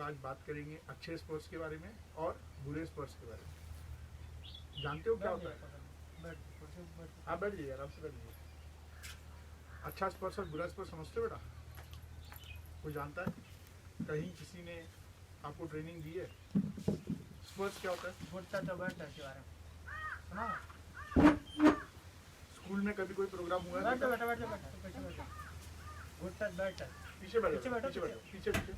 आज बात करेंगे अच्छे स्पर्श के बारे में और बुरे स्पर्श के बारे में। जानते हो क्या होता है? आप बैठ जाइए, आराम से बैठ जाइए। अच्छा स्पर्श और बुरा स्पर्श समझते हो बेटा? कोई जानता है? कहीं किसी ने आपको ट्रेनिंग दी है? स्पर्श क्या होता है? स्कूल में कभी कोई प्रोग्राम हुआ है? पीछे बैठो, पीछे बैठो, पीछे पीछे।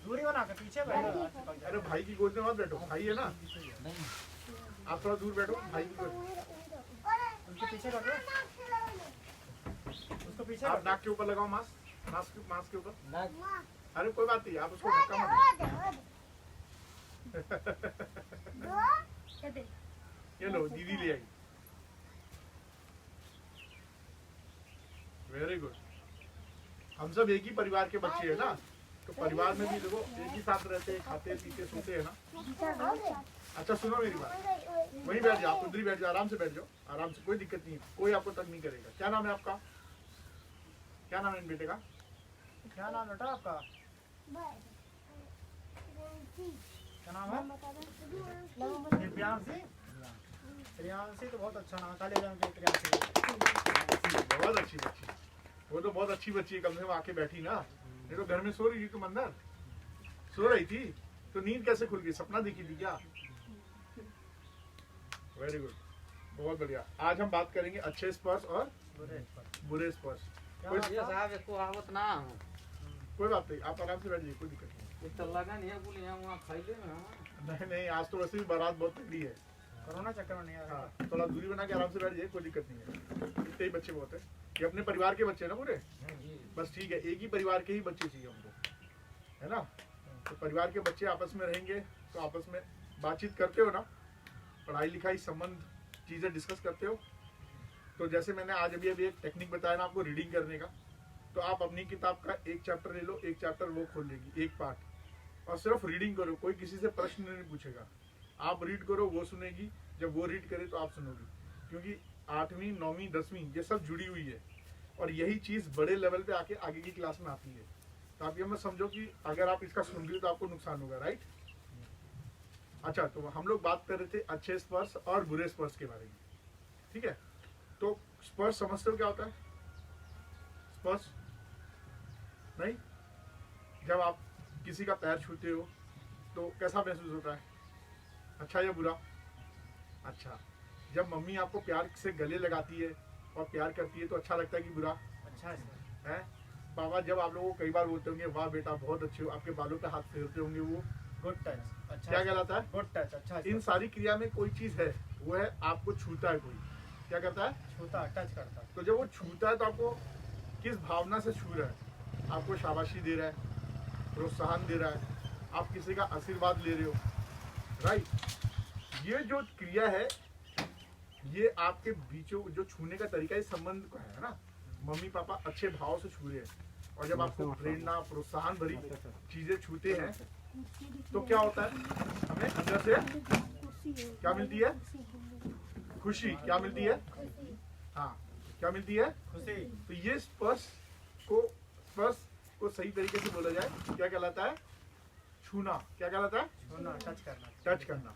दूरी बना के पीछे बैठो। अरे भाई की गोद में मत बैठो, भाई है ना, आप थोड़ा दूर बैठो, भाई की गोद। उनके पीछे बैठो, उसको पीछे आप नाक के ऊपर लगाओ मास्क, मास्क के ऊपर। अरे कोई बात नहीं, आप उसको धक्का मत दो। ये लो, दीदी ले आई। Very good. हम सब एक ही परिवार के बच्चे हैं ना, तो परिवार में भी देखो एक ही साथ रहते हैं, खाते पीते सोते हैं ना। अच्छा सुनो मेरी बात, वहीं बैठ जाओ, आप उधर ही बैठ जाओ, आराम से बैठ जाओ, आराम से, कोई दिक्कत नहीं है, कोई आपको तंग नहीं करेगा। क्या नाम है आपका? क्या नाम है इन बेटे का? क्या नाम बेटा आपका? क्या नाम है? प्रियांशी। प्रियांशी तो बहुत अच्छा नाम है, काले रंग की प्रियांशी। बहुत अच्छी बच्ची, वो तो बहुत अच्छी बच्ची है, कम से कम आके बैठी ना। ये तो घर में सो रही थी, तुम अंदर सो रही थी तो नींद कैसे खुल गई? सपना देखी थी क्या? वेरी गुड, बहुत बढ़िया। आज हम बात करेंगे अच्छे स्पर्श और बुरे स्पर्श। कोई बात नहीं, आप आराम से बैठ जाइए, कोई दिक्कत नहीं, आज तो वैसे भी बारात बहुत तगड़ी है, कोरोना चक्कर में नहीं आ रहा। हाँ, थोड़ा दूरी बना के आराम से बैठ जाइए, कोई दिक्कत नहीं है। इतने ही बच्चे बहुत है, ये अपने परिवार के बच्चे हैं ना पूरे, बस ठीक है, एक ही परिवार के ही बच्चे चाहिए हमको, है ना। तो परिवार के बच्चे आपस में रहेंगे तो आपस में बातचीत करते हो ना, पढ़ाई लिखाई संबंध चीज़ें डिस्कस करते हो। तो जैसे मैंने आज अभी एक टेक्निक बताया ना आपको रीडिंग करने का, तो आप अपनी किताब का एक चैप्टर ले लो, एक चैप्टर वो खोल लेगी, एक पार्ट, और सिर्फ रीडिंग करो, कोई किसी से प्रश्न नहीं पूछेगा। आप रीड करो, वो सुनेगी, जब वो रीड करे तो आप सुनोगी, क्योंकि 8वीं 9वीं 10वीं ये सब जुड़ी हुई है, और यही चीज़ बड़े लेवल पे आके आगे की क्लास में आती है। तो आप ये मत समझो कि अगर आप इसका सुन रही हो तो आपको नुकसान होगा, राइट। अच्छा, तो हम लोग बात कर रहे थे अच्छे स्पर्श और बुरे स्पर्श के बारे में, ठीक है। तो स्पर्श समझते हो क्या होता है? स्पर्श नहीं, जब आप किसी का पैर छूते हो तो कैसा महसूस होता है? अच्छा या बुरा? अच्छा। जब मम्मी आपको प्यार से गले लगाती है और प्यार करती है तो अच्छा लगता है कि बुरा? अच्छा है। पापा जब आप लोगों को कई बार बोलते होंगे वाह बेटा बहुत अच्छे हो, आपके बालों पे हाथ फेरते होंगे, वो गुड टच। अच्छा, क्या कहलाता है? Good touch. अच्छा, इन सारी क्रिया में कोई चीज है, वो है आपको छूता है, कोई क्या करता है? छूता, टच करता। तो जब वो छूता है तो आपको किस भावना से छू रहा है? आपको शाबाशी दे रहा है, प्रोत्साहन दे रहा है, आप किसी का आशीर्वाद ले रहे हो, राइट। ये जो क्रिया है ये आपके बीचों जो छूने का तरीका इस संबंध का है ना। मम्मी पापा अच्छे भाव से छू रहे हैं, और जब आपको प्रेरणा प्रोत्साहन भरी चीजें छूते हैं तो क्या होता है? हमें अंदर से क्या मिलती है? खुशी। क्या मिलती है? हाँ, क्या मिलती है? खुशी। तो ये स्पर्श को सही तरीके से बोला जाए क्या कहलाता है? छूना। क्या कहलाता है? छूना, टच करना। टच करना।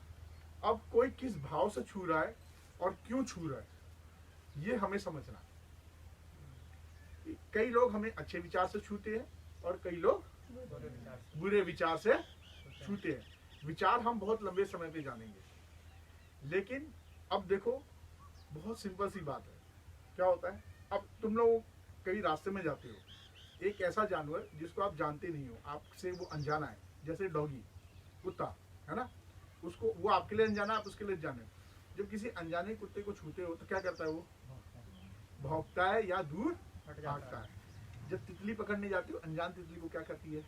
अब कोई किस भाव से छू रहा है और क्यों छू रहा है, ये हमें समझना। कई लोग हमें अच्छे विचार से छूते हैं और कई लोग बुरे विचार से छूते हैं। विचार हम बहुत लंबे समय पे जानेंगे, लेकिन अब देखो बहुत सिंपल सी बात है। क्या होता है? अब तुम लोग कभी रास्ते में जाते हो, एक ऐसा जानवर जिसको आप जानते नहीं हो, आपसे वो अनजाना है, जैसे डॉगी, कुत्ता है ना, उसको वो आपके लिए अनजाना है, आप उसके लिए जाने। जब किसी अनजाने कुत्ते को छूते हो तो क्या करता है? वो भौंकता है या दूर भागता है। जब तितली पकड़ने जाती हो, अनजान तितली को क्या करती है?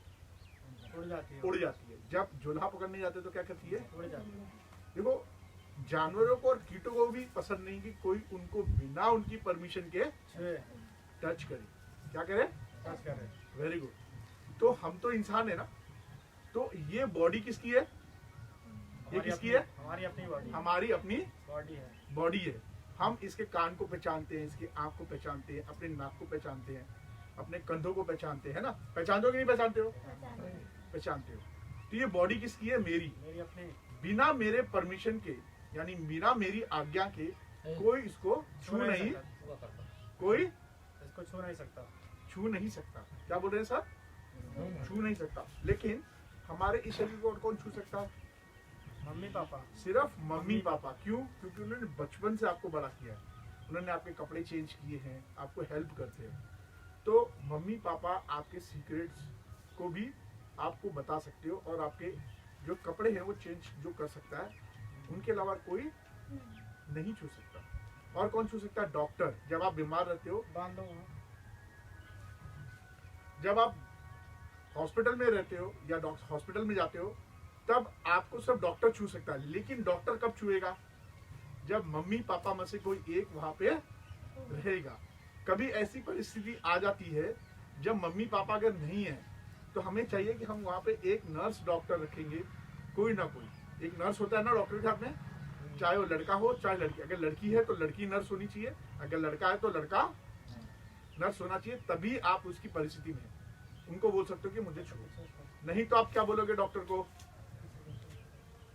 उड़ जाती है। उड़ जाती है। जब झोला पकड़ने जाते हो तो क्या करती है? उड़ जाती है। देखो, जानवरों को और कीटों को भी पसंद नहीं कि कोई उनको बिना उनकी परमिशन के टच करे। क्या करे? टच करे। Very good. तो हम तो इंसान है ना, तो ये बॉडी किसकी है? ये किसकी है? हमारी अपनी बॉडी। हमारी अपनी बॉडी है। हम इसके कान को पहचानते हैं, इसकी आंख को पहचानते हैं, अपने नाक को पहचानते हैं, अपने कंधों को पहचानते हैं ना। पहचानते हो कि नहीं पहचानते हो? पहचानते हो। तो ये बॉडी किसकी है? मेरी। मेरी अपनी। बिना मेरे परमिशन के, यानी बिना मेरी आज्ञा के कोई इसको छू नहीं, कोई इसको छू नहीं सकता, छू नहीं सकता। क्या बोल रहे हैं सर? छू नहीं सकता। लेकिन हमारे इस शरीर को और कौन छू सकता है? Mummy papa. सिर्फ मम्मी पापा। क्यों? क्योंकि उन्होंने बचपन से आपको बड़ा किया है, उन्होंने आपके कपड़े चेंज किए हैं, आपको हेल्प करते हैं। तो मम्मी पापा आपके सीक्रेट्स को भी आपको बता सकते हो, और आपके जो कपड़े हैं वो चेंज जो कर सकता है, उनके अलावा कोई नहीं छू सकता। और कौन छू सकता है? डॉक्टर। जब आप बीमार रहते हो, बांध दो वहाँ। जब आप हॉस्पिटल में रहते हो या हॉस्पिटल में जाते हो, तब आपको सब डॉक्टर छू सकता है। लेकिन डॉक्टर कब छुएगा? जब मम्मी पापा में से कोई एक वहां पे रहेगा। कभी ऐसी परिस्थिति आ जाती है जब मम्मी पापा अगर नहीं है, तो हमें चाहिए कि हम वहां पे एक नर्स डॉक्टर रखेंगे, कोई ना कोई। एक नर्स होता है ना डॉक्टर के हाथ में, चाहे वो लड़का हो चाहे लड़की। अगर लड़की है तो लड़की नर्स होनी चाहिए, अगर लड़का है तो लड़का नर्स होना चाहिए। तभी आप उसकी परिस्थिति में उनको बोल सकते हो कि मुझे छू। नहीं तो आप क्या बोलोगे डॉक्टर को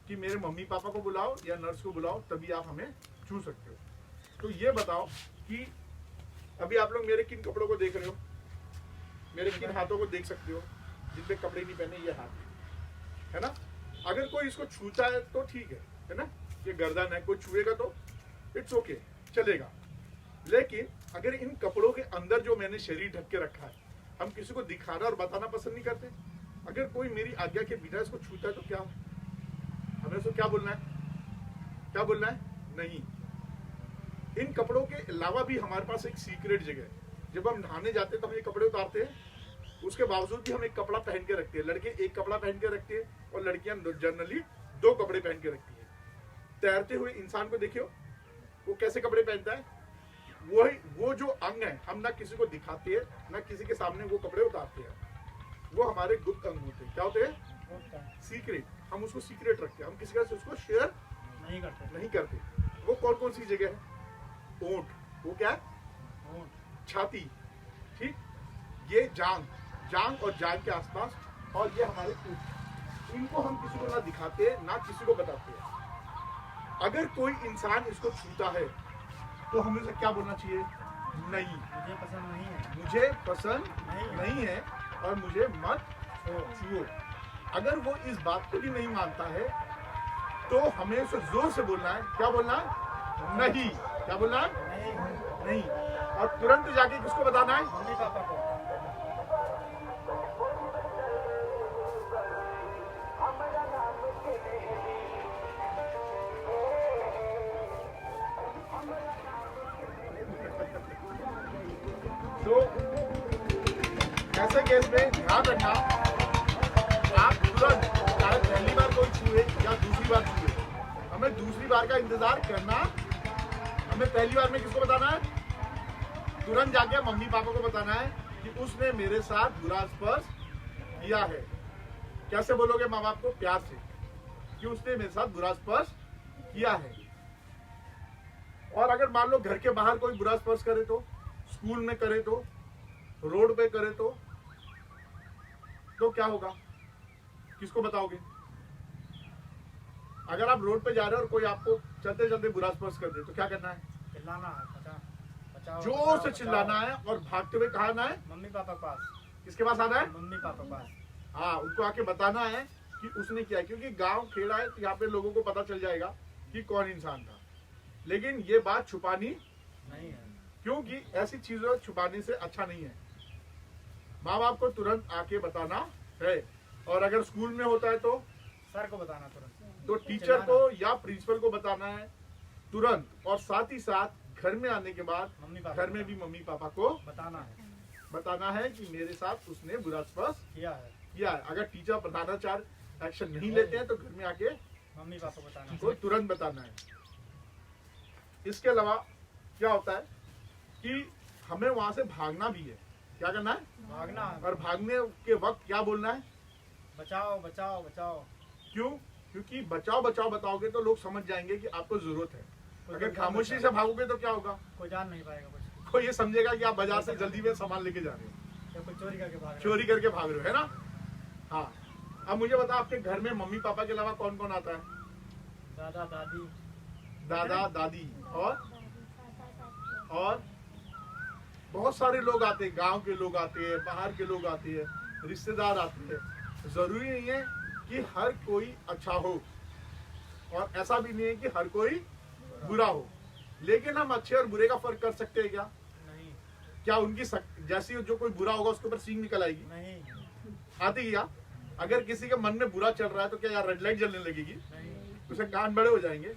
कि मेरे मम्मी पापा को बुलाओ या नर्स को बुलाओ, तभी आप हमें छू सकते हो। तो ये बताओ कि अभी आप लोग मेरे किन कपड़ों को देख रहे हो? मेरे किन हाथों को देख सकते हो जिनपे कपड़े नहीं पहने? ये हाथ है ना। अगर कोई इसको छूता है तो ठीक है ना, ये गर्दन है, कोई छुएगा तो इट्स ओके, चलेगा। लेकिन अगर इन कपड़ों के अंदर जो मैंने शरीर ढक के रखा है, हम किसी को दिखाना और बताना पसंद नहीं करते। अगर कोई मेरी आज्ञा के बिना इसको छूता है तो क्या हमें उसको क्या बोलना है? क्या बोलना है? नहीं। इन कपड़ों के अलावा भी हमारे पास एक सीक्रेट जगह है। जब हम नहाने जाते हैं तो हम ये कपड़े उतारते हैं, उसके बावजूद भी हम एक कपड़ा पहन के रखते हैं। लड़के एक कपड़ा पहन के रखते हैं और लड़कियां जनरली 2 कपड़े पहन के रखती है। तैरते हुए इंसान को देखियो, वो कैसे कपड़े पहनता है? वो जो अंग है, हम ना किसी को दिखाते हैं ना किसी के सामने वो कपड़े उतारते हैं। वो हमारे गुप्त अंग होते हैं। क्या होते हैं? सीक्रेट। हम उसको सीक्रेट रखते हैं, हम किसी का से उसको शेयर नहीं करते। वो कौन कौन सी जगह है? ओंठ, वो क्या है? छाती, ठीक, ये जांग और जांग के आसपास, और ये हमारे पूंछ। इनको हम किसी को ना दिखाते ना किसी को बताते हैं। अगर कोई इंसान इसको छूता है तो हमें उसे क्या बोलना चाहिए? नहीं, मुझे पसंद नहीं है, मुझे पसंद नहीं है और मुझे मत छुओ। अगर वो इस बात को भी नहीं मानता है तो हमें उसे जोर से बोलना है। क्या बोलना है? नहीं। क्या बोलना है? नहीं। और तुरंत जाके किसको बताना है? मम्मी पापा को। तो ऐसे केस में ध्यान रखना, आप तुरंत, चाहे पहली बार कोई छुए या दूसरी बार छुए, हमें दूसरी बार का इंतजार करना। हमें पहली बार में किसको बताना है? तुरंत जाके मम्मी पापा को बताना है कि उसने मेरे साथ बुरा स्पर्श किया है। कैसे बोलोगे माँ बाप को? प्यार से, कि उसने मेरे साथ बुरा स्पर्श किया है। और अगर मान लो घर के बाहर कोई बुरा स्पर्श करे तो, स्कूल में करे तो, रोड पे करे तो क्या होगा? किसको बताओगे? अगर आप रोड पे जा रहे हो और कोई आपको चलते चलते बुरा स्पर्श कर दे तो क्या करना है? चिल्लाना है, बचाओ, जोर से चिल्लाना है और भागते हुए कहाँ आना है? मम्मी पापा के पास। किसके पास आना है? मम्मी पापा के पास। हाँ, उनको आके बताना है कि उसने किया। क्योंकि गांव खेड़ा है तो यहाँ पे लोगों को पता चल जाएगा कि कौन इंसान था। लेकिन ये बात छुपानी नहीं है, क्योंकि ऐसी चीजों छुपाने से अच्छा नहीं है। माँ बाप को तुरंत आके बताना है। और अगर स्कूल में होता है तो सर को बताना तुरंत, तो टीचर को या प्रिंसिपल को बताना है तुरंत। और साथ ही साथ घर में आने के बाद घर में भी मम्मी पापा को बताना है कि मेरे साथ उसने बुरा स्पर्श किया है। अगर टीचर प्रधानाचार्य एक्शन नहीं लेते हैं तो घर में आके मम्मी पापा बताना को तुरंत बताना है। इसके अलावा क्या होता है कि हमें वहां से भागना भी है। क्या करना है? भागना। और भागने के वक्त क्या बोलना है? बचाओ बचाओ बचाओ। क्यों? क्योंकि बचाओ बचाओ बताओगे तो लोग समझ जाएंगे कि आपको जरूरत है। अगर खामोशी से भागोगे तो क्या होगा? कोई जान नहीं पाएगा कुछ। कोई ये समझेगा कि आप बाजार से जल्दी में सामान लेके जा रहे हो या कुछ चोरी करके भाग रहे हो, है ना। हाँ, अब मुझे बता, आपके घर में मम्मी पापा के अलावा कौन कौन आता है? दादा दादी। दादा दादी और बहुत सारे लोग आते हैं, गांव के लोग आते हैं, बाहर के लोग आते हैं, रिश्तेदार आते हैं। जरूरी नहीं है कि हर कोई अच्छा हो और ऐसा भी नहीं है कि हर कोई बुरा हो, लेकिन हम अच्छे और बुरे का फर्क कर सकते हैं क्या? नहीं क्या उनकी जैसी जो कोई बुरा होगा उसके ऊपर सींग निकल आएगी? नहीं आती क्या? अगर किसी के मन में बुरा चल रहा है तो क्या यार रेड लाइट जलने लगेगी? नहीं उसे कान बड़े हो जाएंगे,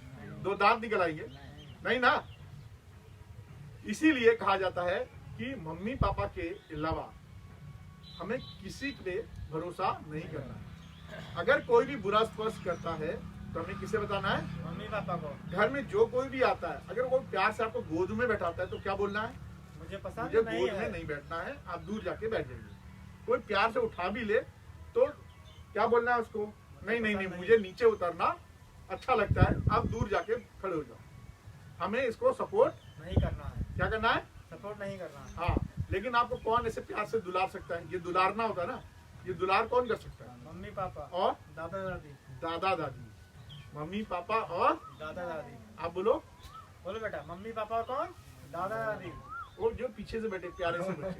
दो दांत निकल आएंगे? नहीं ना। इसीलिए कहा जाता है कि मम्मी पापा के अलावा हमें किसी पे भरोसा नहीं करना है। अगर कोई भी बुरा स्पर्श करता है तो हमें किसे बताना है? मम्मी पापा को। घर में जो कोई भी आता है, अगर कोई प्यार से आपको गोद में बैठाता है तो क्या बोलना है? मुझे पसंद मुझे नहीं गोद है। में नहीं बैठना है, आप दूर जाके बैठ जाइए। कोई प्यार से उठा भी ले तो क्या बोलना है उसको? नहीं नहीं नहीं, मुझे नीचे उतरना अच्छा लगता है, आप दूर जाके खड़े हो जाओ। हमें इसको सपोर्ट नहीं करना है। क्या करना है? सपोर्ट नहीं करना है। हाँ, लेकिन आपको कौन ऐसे प्यार से दुलार सकता है? ये दुलारना होता है ना, ये दुलार कौन कर सकता है? मम्मी पापा और दादा दादी। दादा दादी, मम्मी पापा और दादा दादी। आप बोलो। बोलो बेटा, मम्मी पापा और कौन? दादा दादी। वो जो पीछे से बैठे प्यारे से बच्चे,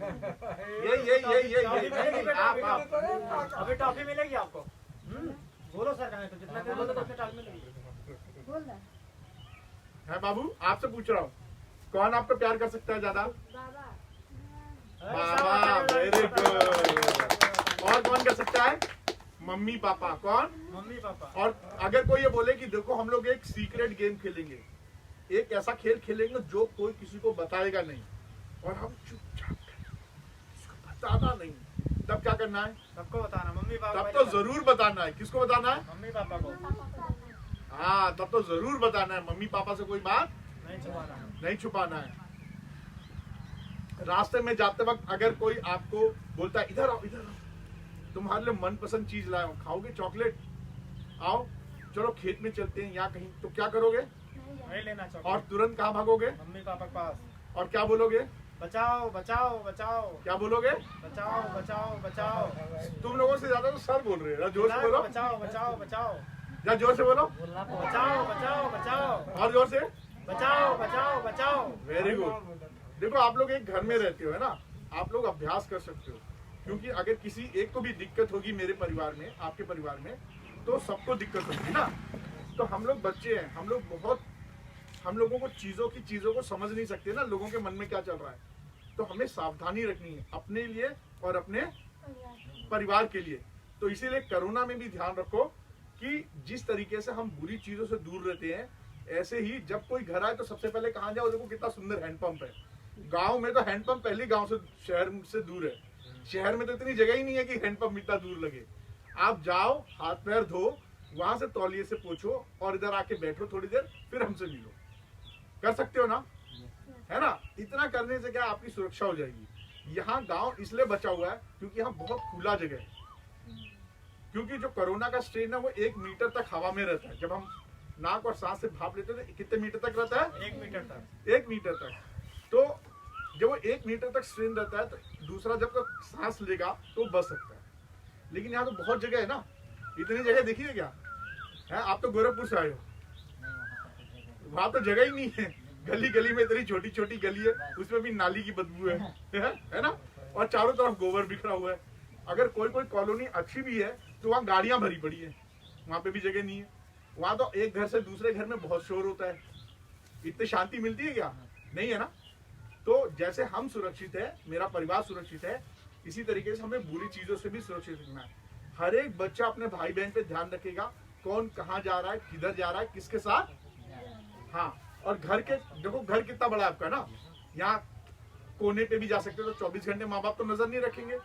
टॉफी मिलेगी ये बेटा, आप अभी टॉफी मिलेगी आपको। बोलो सर, कहें तो जितना दे दो तो उतनी टॉफी मिलेगी। है बाबू, आपसे पूछ रहा हूँ, कौन आपको प्यार कर सकता है ज्यादा? बाबा, वेरी गुड। और कौन कर सकता है? Mummy papa. कौन? Mummy papa. और अगर कोई ये बोले कि देखो हम लोग एक सीक्रेट गेम खेलेंगे, एक ऐसा खेल खेलेंगे जो कोई किसी को बताएगा नहीं और हम चुपचाप किसको बताना नहीं, तब क्या करना है? सबको बताना, मम्मी पापा। तब तो जरूर बताना है। किसको बताना है? मम्मी पापा को हाँ, तब तो जरूर बताना है। मम्मी पापा से कोई बात नहीं छुपाना है। नहीं छुपाना है। रास्ते में जाते वक्त अगर कोई आपको बोलता है इधर आओ इधर आओ, तुम्हारे लिए मनपसंद चीज लाया हूं, खाओगे चॉकलेट? आओ चलो खेत में चलते हैं या कहीं, तो क्या करोगे? नहीं लेना चाहिए। और तुरंत कहाँ भागोगे? मम्मी पापा के पास। और क्या बोलोगे? बचाओ बचाओ बचाओ। क्या बोलोगे? बचाओ बचाओ बचाओ। तुम लोगों से ज्यादा तो सर बोल रहे हैं। जोर से बोलो, बचाओ बचाओ बचाओ। या जोर से बोलो, बचाओ बचाओ बचाओ। और जोर से। बचाओ बचाओ बचाओ। Very good. देखो आप लोग एक घर में रहते हो, है ना, आप लोग अभ्यास कर सकते हो, क्योंकि अगर किसी एक को भी दिक्कत होगी मेरे परिवार में, आपके परिवार में, तो सबको दिक्कत होगी ना। तो हम लोग बच्चे हैं, हम लोगों को चीजों को समझ नहीं सकते ना, लोगों के मन में क्या चल रहा है। तो हमें सावधानी रखनी है अपने लिए और अपने परिवार के लिए। तो इसीलिए कोरोना में भी ध्यान रखो कि जिस तरीके से हम बुरी चीजों से दूर रहते हैं, ऐसे ही जब कोई घर आए तो सबसे पहले कहाँ जाओ? देखो कितना सुंदर हैंडपंप है। गांव में तो हैंडपंप पहले गांव से, शहर से दूर है। शहर में तो इतनी जगह ही नहीं है कि हैंडपंप इतना दूर लगे। आप जाओ, हाथ पैर धो, वहां से तौलिए से पोछो और इधर आके बैठो थोड़ी देर, फिर हमसे मिलो। कर सकते हो ना, है ना? इतना करने से क्या आपकी सुरक्षा हो जाएगी। यहाँ गांव इसलिए बचा हुआ है क्योंकि यहाँ बहुत खुला जगह है। क्योंकि जो कोरोना का स्ट्रेन है वो 1 मीटर तक हवा में रहता है। जब हम नाक और सांस से भाप लेते हैं तो कितने मीटर तक रहता है? 1 मीटर तक। 1 मीटर तक। तो जब वो 1 मीटर तक स्ट्रेन रहता है तो दूसरा जब तक सांस लेगा तो बच सकता है। लेकिन यहाँ तो बहुत जगह है ना, इतनी जगह देखिए क्या है। आप तो गोरखपुर से आए हो, वहां तो जगह ही नहीं है। गली गली में इतनी छोटी छोटी गली है, उसमें भी नाली की बदबू है ना, और चारों तरफ गोबर बिखरा हुआ है। अगर कोई कॉलोनी अच्छी भी है तो वहाँ गाड़ियां भरी पड़ी है, वहां पे भी जगह नहीं है। वहां तो एक घर से दूसरे घर में बहुत शोर होता है। इतनी शांति मिलती है क्या? नहीं है ना। तो जैसे हम सुरक्षित है, मेरा परिवार सुरक्षित है, इसी तरीके से हमें बुरी चीजों से भी सुरक्षित रखना है। हर एक बच्चा अपने भाई बहन पे ध्यान रखेगा, कौन कहाँ जा रहा है, किधर जा रहा है, किसके साथ। हाँ, और घर के देखो, घर कितना बड़ा है आपका ना, यहाँ कोने पे भी जा सकते हो। तो 24 घंटे माँ बाप तो नजर नहीं रखेंगे।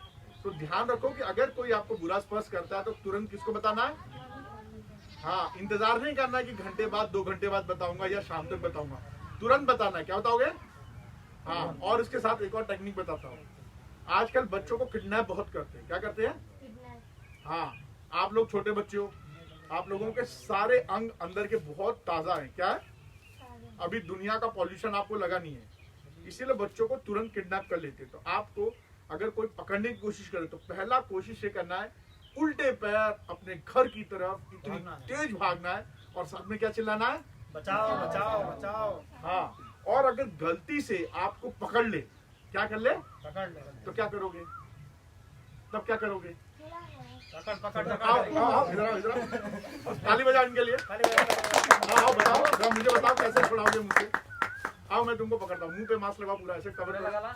तो ध्यान रखो कि अगर कोई आपको बुरा स्पर्श करता है तो तुरंत किसको बताना है? हाँ, इंतजार नहीं करना है कि घंटे बाद 2 घंटे बाद बताऊंगा या शाम तक बताऊंगा, तुरंत बताना है। क्या बताओगे? हाँ, और इसके साथ एक और टेक्निक बताता हूँ। आजकल बच्चों को किडनैप बहुत करते हैं। क्या करते हैं? हाँ, आप लोग छोटे बच्चे हो, आप लोगों के सारे अंग अंदर के बहुत ताजा हैं। क्या है? अभी दुनिया का पॉल्यूशन आपको लगा नहीं है, इसीलिए बच्चों को तुरंत किडनैप कर लेते हैं। तो आपको अगर कोई पकड़ने की कोशिश करे तो पहला कोशिश ये करना है, उल्टे पैर अपने घर की तरफ इतनी भागना है। तेज भागना है और साथ में क्या चिल्लाना है, बचाओ बचाओ बचाओ। हाँ। और अगर गलती से आपको पकड़ ले, क्या कर ले, पकड़ ले तो क्या करोगे, तब क्या करोगे, पकड़ पकड़ आओ आओ आओ, इधर आओ, इधर आओ। ताली बजाओ इनके लिए। आओ बताओ, जरा मुझे बताओ कैसे छुड़ाओगे मुझसे। आओ मैं तुमको पकड़ता हूँ, मुंह पे मास्क लगाओ पूरा ऐसे कवर लगा।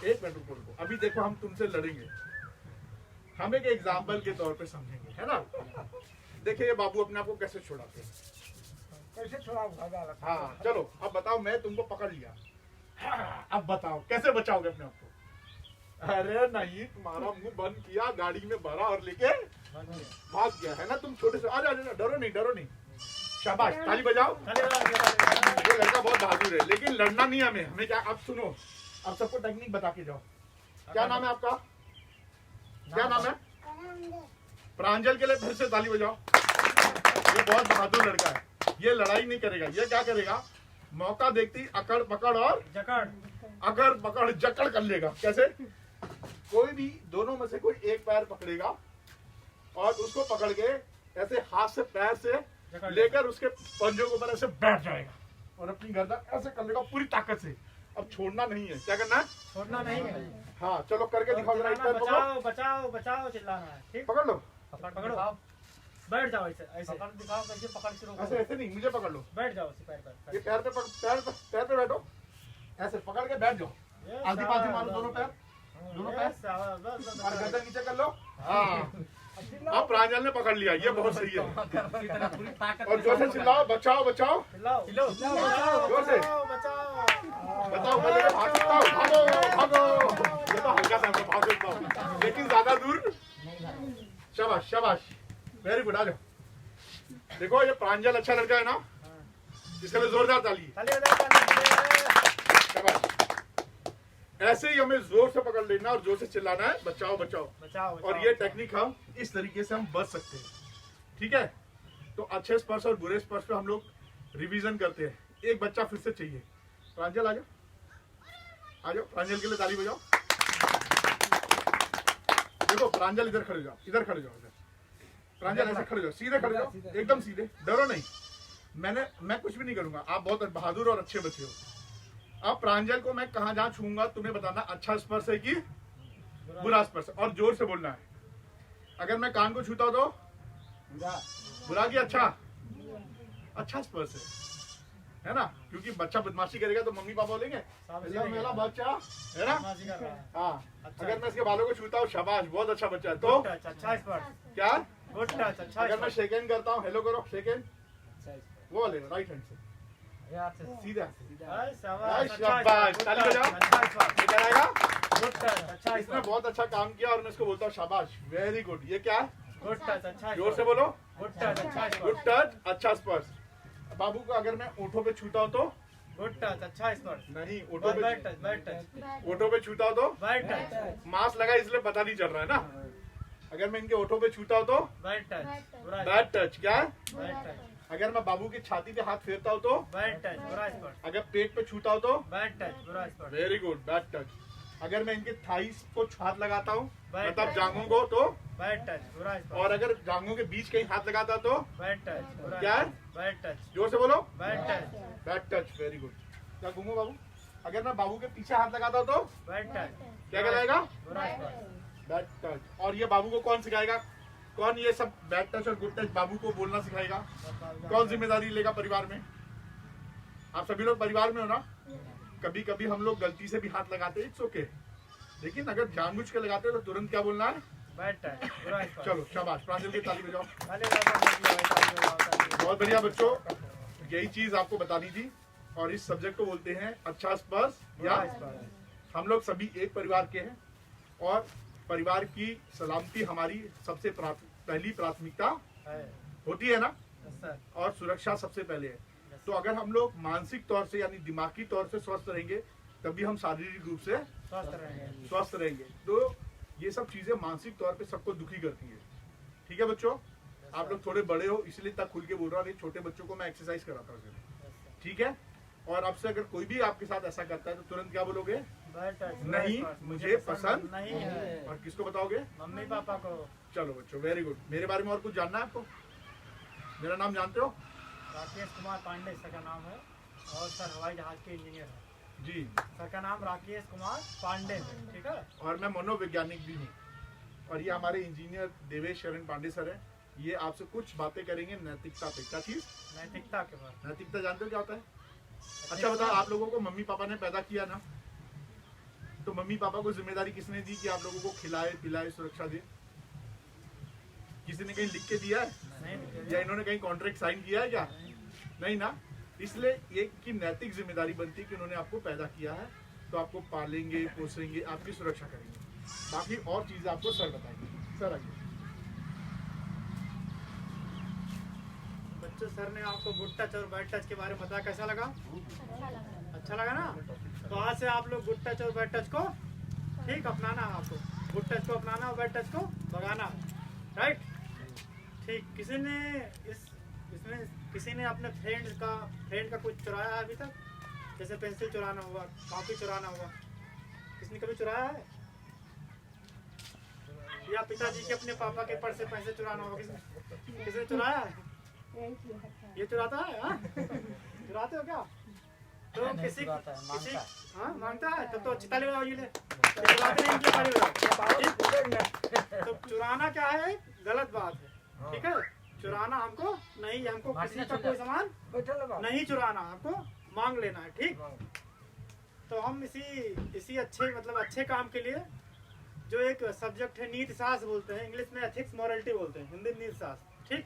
एक मिनट रुको, अभी देखो हम तुमसे लड़ेंगे, हम एक एग्जाम्पल के तौर पे समझेंगे, है ना। देखिए ये बाबू अपने आप को कैसे छुड़ाते हैं। कैसे छुड़ाओ? हाँ चलो अब बताओ, मैं तुमको पकड़ लिया, हाँ, अब बताओ कैसे बचाओगे अपने आप को। अरे नहीं, तुम्हारा मुंह बंद किया, गाड़ी में भरा और लेके भाग गया, है ना। तुम छोटे से आ जाओ, डरो नहीं डरो नहीं। शाबाश, ताली बजाओ। ये लड़का बहुत बहादुर है, लेकिन लड़ना नहीं हमें, हमें क्या, अब सुनो, अब सबको टेक्निक बता के जाओ। क्या नाम है आपका, क्या नाम है? प्रांजल के लिए फिर से ताली बजाओ। ये बहुत बहादुर लड़का है, ये लड़ाई नहीं करेगा, ये क्या करेगा, मौका देखती अकड़ पकड़ और जकड़, अगर पकड़ जकड़ कर लेगा। कैसे, कोई भी दोनों में से कोई एक पैर पकड़ेगा और उसको पकड़ के ऐसे हाथ से पैर से लेकर उसके पंजों के ऊपर ऐसे बैठ जाएगा और अपनी गर्दन ऐसे कर लेगा पूरी ताकत से। अब छोड़ना नहीं है, क्या करना है, छोड़ना नहीं है। हाँ चलो करके दिखाओ जरा, एक पैर पकड़ो, बचाओ बचाओ बचाओ चिल्लाना है, ठीक। पकड़ लो, पकड़ो, बैठ जाओ ऐसे ऐसे। पकड़ दिखाओ कैसे पकड़ शुरू ऐसे ऐसे नहीं, मुझे पकड़ लो, बैठ जाओ उसी पैर पर। ये पैर पे पैर पे बैठो, ऐसे पकड़ के बैठ जाओ, आधी पाधी मारो दोनों पैर, दोनों पैर और गर्दन नीचे कर लो। हाँ अब प्रांजल ने पकड़ लिया, ये बहुत सही है। और जोर से चिल्लाओ, बचाओ बचाओ, चिल्लाओ जोर से बचाओ। बताओ, मैं लेके भाग सकता हूँ, भागो भागो। ये तो हल्का सा मैं भाग सकता हूँ, लेकिन ज्यादा दूर। शाबाश शाबाश, वेरी गुड, आ जाओ। देखो ये प्रांजल अच्छा लड़का है ना, इसके लिए जोरदार ताली। शाबाश, ऐसे ही हमें जोर से पकड़ लेना और जोर से चिल्लाना है, बचाओ बचाओ बचाओ। और ये टेक्निक हम इस तरीके से हम बच सकते हैं, ठीक है। तो अच्छे स्पर्श और बुरे स्पर्श पे हम लोग रिवीजन करते हैं। एक बच्चा फिर से चाहिए, प्रांजल आ जाओ, आ जाओ, प्रांजल के लिए ताली बजाओ। देखो प्रांजल इधर खड़े जाओ, इधर खड़े जाओ, इधर प्रांजल ऐसे खड़े जाओ, सीधे खड़े जाओ, एकदम सीधे, डरो नहीं। मैं कुछ भी नहीं करूंगा, आप बहुत बहादुर और अच्छे बच्चे हो। अब प्रांजल को मैं कहाँ जहाँ छूंगा तुम्हें बताना अच्छा स्पर्श है कि बुरा स्पर्श, और जोर से बोलना है। अगर मैं कान को छूता हूं तो बुरा की अच्छा, अच्छा स्पर्श है ना, क्योंकि बच्चा बदमाशी करेगा तो मम्मी पापा बोलेंगे मेरा बच्चा है ना। हाँ अगर मैं इसके बालों को छूता हूँ, शाबाश बहुत अच्छा बच्चा है, तो अच्छा स्पर्श, क्या, गुड टच, अच्छा। अगर मैं शेक हैंड करता हूँ, हेलो करो, शेक हैंड, वो वाले राइट हैंड से सीधा, शाबाश, ताली बजाओ। ये क्या रहेगा, गुड टच, अच्छा। इसने बहुत अच्छा काम किया और मैं इसको बोलता हूँ शाबाश, वेरी गुड। ये क्या है, गुड टच, अच्छा। जोर से बोलो, गुड टच, अच्छा। गुड टच, अच्छा स्पर्श। बाबू को अगर मैं ओठों पे छूता हूँ तो गुड टच, अच्छा स्पर्श। नहीं, ओठों पे, बैड टच, बैड टच, ओठों पे छूता हूँ तो बैड टच, मास्क लगा इसलिए पता नहीं चल रहा है ना। अगर मैं इनके ओठों पे छूता हूँ तो बैड टच, बुरा बैड टच। क्या है, बैड टच, अगर मैं बाबू की छाती पे हाथ फेरता हूँ तो बैड टच, बुरा स्पर्श, अगर पेट पे छूता हूँ तो बैड टच, बुरा स्पर्श, वेरी गुड, बैड टच। अगर मैं इनके थाइस को हाथ लगाता हूँ, Bad मतलब touch. जांघों को, तो बैड टच, बुरा स्पर्श, और अगर जांघों के बीच कहीं हाथ लगाता तो बैड टच, बुरा क्या है? बैड टच, जोर से बोलो, bad touch, bad touch, very good. क्या घूमो बाबू, अगर मैं बाबू के पीछे हाथ लगाता हूँ तो बैड टच, क्या कहलाएगा, बुरा स्पर्श, बैड टच। और ये बाबू को कौन सिखाएगा, कौन ये सब बैड टच और गुड टच बाबू को बोलना सिखाएगा, कौन जिम्मेदारी लेगा परिवार में। आप सभी लोग परिवार में हो ना, कभी कभी हम लोग गलती से भी हाथ लगाते हैं, इट्स ओके, लेकिन अगर जानबूझ के लगाते हैं तो तुरंत क्या बोलना है, बैड टच, बुरा स्पर्श। चलो शाबाश, प्रांजल की ताली बजाओ। ताली बजाओ। बहुत बढ़िया बच्चों, यही चीज आपको बतानी थी। और इस सब्जेक्ट को बोलते हैं अच्छा स्पर्श या बुरा स्पर्श। हम लोग सभी एक परिवार के हैं और परिवार की सलामती हमारी सबसे पहली प्राथमिकता है। होती है ना, यस सर। और सुरक्षा सबसे पहले है। तो अगर हम लोग मानसिक तौर से यानी दिमागी तौर से स्वस्थ रहेंगे, तभी हम शारीरिक रूप से स्वस्थ रहेंगे। स्वस्थ रहेंगे। तो ये सब चीजें मानसिक तौर पे सबको दुखी करती है। ठीक है बच्चों, आप लोग थोड़े बड़े हो इसलिए तक खुल के बोल रहा हूँ, छोटे बच्चों को मैं एक्सरसाइज कराता हूँ। ठीक है, और अब से अगर कोई भी आपके साथ ऐसा करता है तो तुरंत क्या बोलोगे, बैड टच नहीं, मुझे पसंद नहीं है। और किसको बताओगे? मम्मी पापा को। चलो बच्चों, वेरी गुड। मेरे बारे में और कुछ जानना है आपको? मेरा नाम जानते हो? राकेश कुमार पांडे सर का नाम है और सर हवाई जहाज के इंजीनियर है। जी। सर का नाम राकेश कुमार पांडे है, ठीक है। और मैं मनोवैज्ञानिक भी हूँ। और ये हमारे इंजीनियर देवेश शरण पांडे सर हैं। ये आपसे कुछ बातें करेंगे नैतिकता पे। क्या चीज? नैतिकता के बारे में। नैतिकता जानते हो क्या होता है? अच्छा बताओ, आप लोगों को मम्मी पापा ने पैदा किया ना, तो मम्मी पापा को जिम्मेदारी किसने दी कि आप लोगों को खिलाए पिलाए सुरक्षा दे? किसी ने कहीं लिख के दिया है नहीं, या इन्होंने कहीं कॉन्ट्रैक्ट साइन किया है क्या? नहीं ना। इसलिए ये की नैतिक जिम्मेदारी बनती है कि उन्होंने आपको पैदा किया है, तो आपको पालेंगे पोसेंगे, आपकी सुरक्षा करेंगे। बाकी और चीजें आपको सर बताएंगे। सर आइए। बच्चों, सर ने आपको गुड टच और बैड टच के बारे में बताया, कैसा लगा? अच्छा लगा ना? तो आज से आप लोग गुड टच और बैड टच को ठीक अपनाना है। आपको गुड टच को अपनाना और बैड टच को भगाना है, राइट? ठीक। इसमें किसी ने अपने फ्रेंड का कुछ चुराया है अभी तक? जैसे पेंसिल चुराना हुआ, कॉपी चुराना हुआ, किसने कभी चुराया है? या पिताजी के अपने पापा के पर्स से पैसे चुराना हुआ, किसने चुराया है? ये चुराता है? हाँ? चुराते हो क्या? तो किसी हाँ मांगता है, तब तो अच्छी ताली बजाओ जी ले। चुराते नहीं, इनकी ताली बजाओ। तो चुराना क्या है? गलत बात है, ठीक है। चुराना हमको नहीं, हमको किसी का कोई सामान नहीं चुराना, हमको मांग लेना है, ठीक। तो हम इसी अच्छे काम के लिए जो एक सब्जेक्ट है नीति शास्त्र बोलते हैं, इंग्लिश में एथिक्स मॉरलिटी बोलते हैं, हिंदी नीति शास्त्र, ठीक।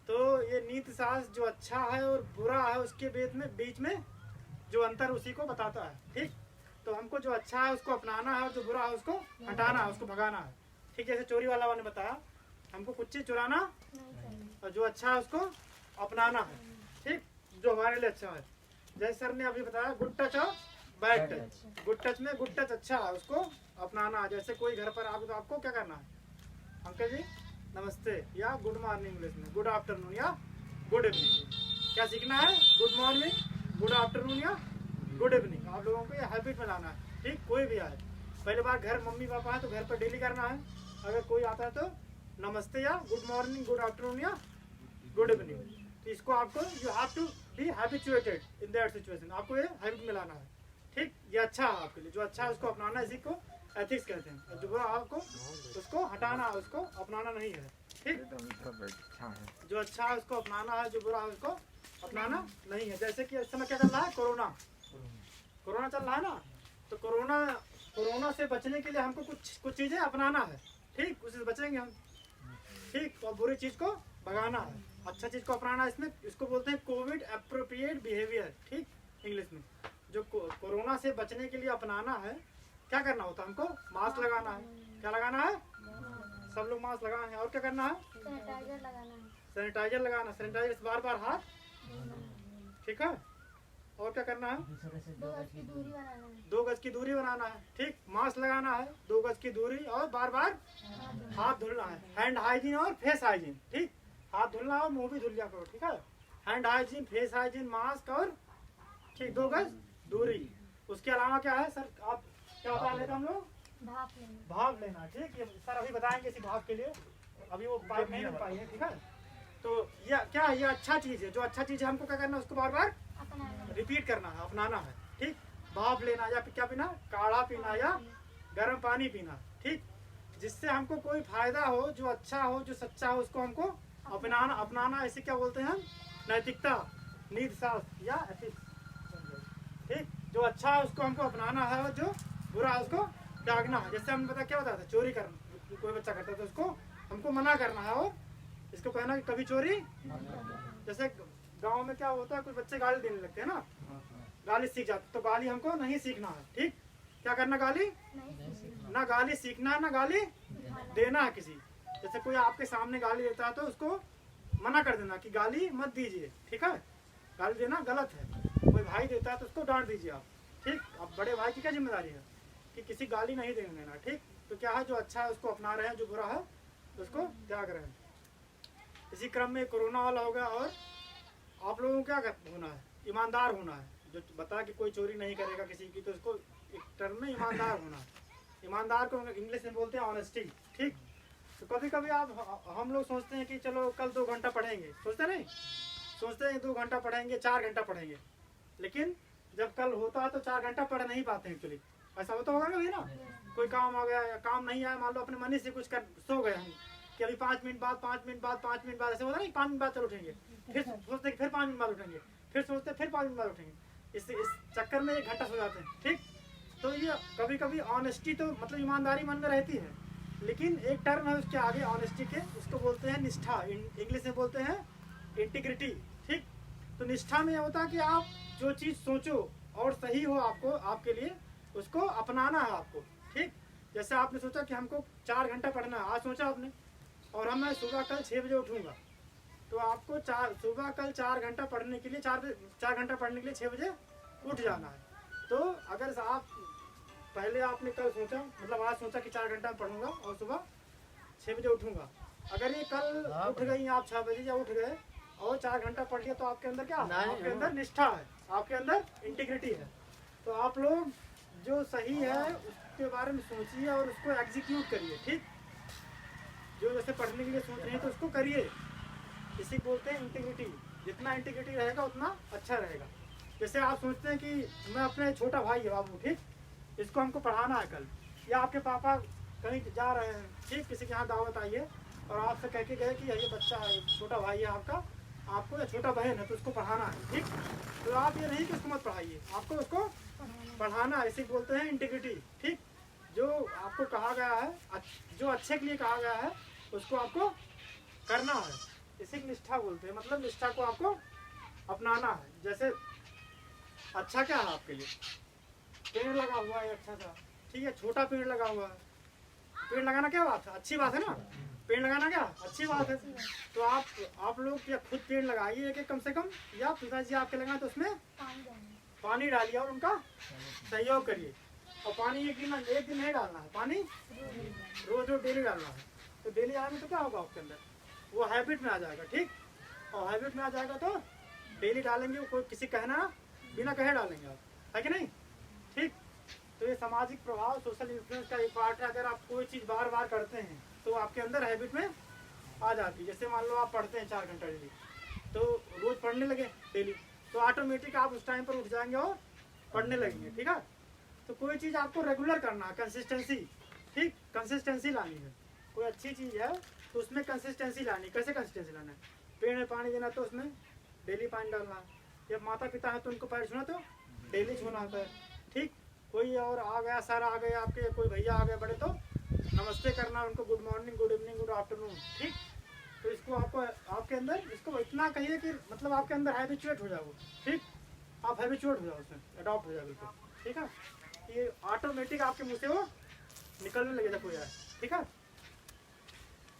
तो ये नीति शास्त्र जो अच्छा है और बुरा है उसके बीच में जो अंतर उसी को बताता है, ठीक। तो हमको जो अच्छा है उसको अपनाना है और जो बुरा है उसको हटाना है, उसको भगाना है, ठीक। जैसे चोरी वाला ने बताया, हमको कुछ चीज चुराना और जो अच्छा है उसको अपनाना है, ठीक, जो हमारे लिए अच्छा है। जैसे सर ने अभी बताया गुड टच और बैड टच। गुड टच में गुड टच अच्छा है, उसको अपनाना है। जैसे कोई घर पर आ तो आपको क्या करना है? अंकल जी नमस्ते, या गुड मॉर्निंग इंग्लिश में, गुड आफ्टरनून या गुड इवनिंग। क्या सीखना है? गुड मॉर्निंग, गुड आफ्टरनून या गुड इवनिंग। आप लोगों को ये हैबिट में लाना है, ठीक। कोई भी आए, पहले बार घर मम्मी पापा है तो घर पर डेली करना है। अगर कोई आता है तो नमस्ते या गुड मॉर्निंग, गुड आफ्टरनून या गुड इवनिंग। तो इसको आपको you have to be habituated in that situation. आपको ये हैबिट में लाना है, ठीक। ये अच्छा है आपके लिए, जो अच्छा है उसको अपनाना, इसी को एथिक्स कहते हैं। जो बुरा आपको उसको हटाना, उसको अपनाना नहीं है, ठीक। जो अच्छा है उसको अपनाना है, जो बुरा है उसको अपनाना नहीं है। जैसे कि इस समय क्या चल रहा है? कोरोना चल रहा है ना। तो कोरोना से बचने के लिए हमको कुछ चीजें अपनाना है, ठीक। उससे बचेंगे हम, ठीक। और बुरी चीज को भगाना है, अच्छा चीज को अपनाना। इसको बोलते हैं कोविड एप्रोप्रिएट बिहेवियर, ठीक, इंग्लिश में। जो कोरोना से बचने के लिए अपनाना है, क्या करना होता है? हमको मास्क लगाना है। क्या लगाना है? सब लोग मास्क लगाए हैं। और क्या करना है? सैनिटाइजर लगाना। सैनिटाइजर से बार हाथ, ठीक है। और क्या करना है? 2 गज की दूरी बनाना है, ठीक। मास्क लगाना है, 2 गज की दूरी, और बार हाथ धुलना है। हैंड हाइजीन और फेस हाइजीन, ठीक। हाथ धुलना और मुंह भी धुल लिया करो, ठीक है। Hand hygiene, face hygiene, mask और ठीक 2 गज दूरी। उसके अलावा क्या है सर? आप क्या बता रहे थे? हम लोग भाप लेना, ठीक। ये सर अभी बताएंगे इसी भाप के लिए, अभी वो पाइप नहीं बन पाई है, ठीक है। तो ये क्या है? ये अच्छा चीज है। जो अच्छा चीज है हमको क्या करना है? उसको बार रिपीट करना है, अपनाना है, ठीक। भाप लेना या क्या पीना? काढ़ा पीना या गर्म पानी पीना, ठीक। जिससे हमको कोई फायदा हो, जो अच्छा हो, जो सच्चा हो, उसको हमको अपनाना। इसे क्या बोलते हैं हम? नैतिकता, नीति शास्त्र या एथिक्स, ठीक। जो अच्छा है उसको हमको अपनाना है और जो बुरा है उसको त्यागना है। जैसे हमने पता क्या होता था? चोरी करना, कोई बच्चा करता है तो उसको हमको मना करना है और इसको कहना कि कभी चोरी। जैसे गांव में क्या होता है, कुछ बच्चे गाली देने लगते हैं ना, गाली सीख जाते, तो गाली हमको नहीं सीखना है, ठीक। क्या करना? गाली ना गाली सीखना है, ना गाली देना है किसी। जैसे कोई आपके सामने गाली देता है तो उसको मना कर देना कि गाली मत दीजिए, ठीक है। गाली देना गलत है। कोई भाई देता है तो उसको डांट दीजिए आप, ठीक। अब बड़े भाई की क्या जिम्मेदारी है कि किसी गाली नहीं देने देना, ठीक। तो क्या है? जो अच्छा है उसको अपना रहे हैं, जो बुरा है उसको त्याग रहे हैं। इसी क्रम में कोरोना वाला होगा। और आप लोगों को क्या होना है? ईमानदार होना है। जो बता कि कोई चोरी नहीं करेगा किसी की, तो उसको एक टर्म में ईमानदार होना। ईमानदार को इंग्लिश में बोलते हैं ऑनेस्टी। ठीक, तो कभी कभी हम लोग सोचते हैं कि चलो कल 2 घंटा पढ़ेंगे, सोचते नहीं, सोचते हैं 2 घंटा पढ़ेंगे, 4 घंटा पढ़ेंगे, लेकिन जब कल होता है तो 4 घंटा पढ़ नहीं पाते हैं। एक्चुअली ऐसा होता होगा कभी ना, कोई काम आ गया या काम नहीं आया, मान लो अपने मन से कुछ कर सो गए हम कि अभी 5 मिनट बाद 5 मिनट बाद 5 मिनट बाद, ऐसे होता नहीं, 5 मिनट बाद चल उठेंगे, फिर सोचते फिर 5 मिनट बाद उठेंगे, फिर सोचते फिर 5 मिनट बाद उठेंगे, इस चक्कर में 1 घंटा सो जाते हैं। ठीक, तो ये कभी कभी ऑनेस्टी तो मतलब ईमानदारी मन में रहती है, लेकिन एक टर्म है उसके आगे ऑनेस्टी के, उसको बोलते हैं निष्ठा, इंग्लिश में बोलते हैं इंटीग्रिटी। ठीक, तो निष्ठा में यह होता है कि आप जो चीज़ सोचो और सही हो आपको, आपके लिए उसको अपनाना है आपको। ठीक, जैसे आपने सोचा कि हमको 4 घंटा पढ़ना है, आज सोचा आपने, और हम मैं सुबह कल 6 बजे उठूंगा, तो आपको सुबह कल 4 घंटा पढ़ने के लिए 4 घंटा पढ़ने के लिए 6 बजे उठ जाना है। तो अगर आप पहले आपने कल सोचा, मतलब आज सोचा कि 4 घंटा पढ़ूंगा और सुबह 6 बजे उठूंगा, अगर ये कल उठ गई आप 6 बजे या उठ गए और 4 घंटा पढ़ लिया, तो आपके अंदर क्या, आपके अंदर निष्ठा है, आपके अंदर इंटीग्रिटी है। तो आप लोग जो सही है उसके बारे में सोचिए और उसको एग्जीक्यूट करिए। ठीक, जो जैसे पढ़ने के लिए सोच रहे हैं तो उसको करिए, इसी बोलते हैं इंटीग्रिटी। जितना इंटीग्रिटी रहेगा उतना अच्छा रहेगा। जैसे आप सोचते हैं कि मैं अपने छोटा भाई है बाबू, ठीक, इसको हमको पढ़ाना है कल, या आपके पापा कहीं जा रहे हैं, ठीक, किसी के यहाँ दावत आई है और आपसे कह के गए कि ये बच्चा है, छोटा भाई है आपका, आपको या छोटा बहन है, तो उसको पढ़ाना है। ठीक, तो आप ये नहीं कि उसको मत पढ़ाइए, आपको उसको पढ़ाना है, इसी बोलते हैं इंटीग्रिटी। ठीक, जो आपको कहा गया है, जो अच्छे के लिए कहा गया है उसको आपको करना है, इसी की निष्ठा बोलते हैं। मतलब निष्ठा को आपको अपनाना है। जैसे अच्छा क्या है आपके लिए, पेड़ लगा हुआ है अच्छा सा, ठीक है, छोटा पेड़ लगा हुआ है, पेड़ लगाना क्या बात है, अच्छी बात है ना, पेड़ लगाना क्या अच्छी बात है। तो आप लोग या खुद पेड़ लगाइए एक कम से कम, या पिताजी आपके लगाए तो उसमें पानी डालिए और उनका सहयोग करिए। और पानी एक दिन नहीं डालना है, पानी रोज डेली डालना है। तो डेली आने तो क्या होगा आपके अंदर, वो हैबिट में आ जाएगा। ठीक, और हैबिट में आ जाएगा तो डेली डालेंगे, कोई किसी कहना बिना कहे डालेंगे आप, है कि नहीं। ठीक, तो ये सामाजिक प्रभाव, सोशल इन्फ्लुएंस का एक पार्ट है। अगर आप कोई चीज़ बार बार करते हैं तो आपके अंदर हैबिट में आ जाती है। जैसे मान लो आप पढ़ते हैं 4 घंटा डेली, तो रोज पढ़ने लगे डेली, तो ऑटोमेटिक आप उस टाइम पर उठ जाएंगे और पढ़ने लगेंगे। ठीक है, तो कोई चीज़ आपको रेगुलर करना है, कंसिस्टेंसी। ठीक, कंसिस्टेंसी लानी है, कोई अच्छी चीज़ है तो उसमें कंसिस्टेंसी लानी। कैसे कंसिस्टेंसी लाना है, पेड़ में पानी देना तो उसमें डेली पानी डालना है। जब माता पिता है तो उनको पैर छूना तो डेली छूना होता है। ठीक, कोई और आ गया, सर आ गए आपके, कोई भैया आ गए बड़े, तो नमस्ते करना उनको, good morning, good evening, good afternoon. ठीक, तो इसको आपको आपके अंदर इसको इतना कहिए कि मतलब आपके अंदर हैबिचुएट हो जाओ। ठीक, आप हैबिचुएट हो जाओ, उसमें अडॉप्ट हो जाओ बिल्कुल। ठीक है, ये ऑटोमेटिक आपके मुँह से वो निकलने लगे जब हो जाए। ठीक है,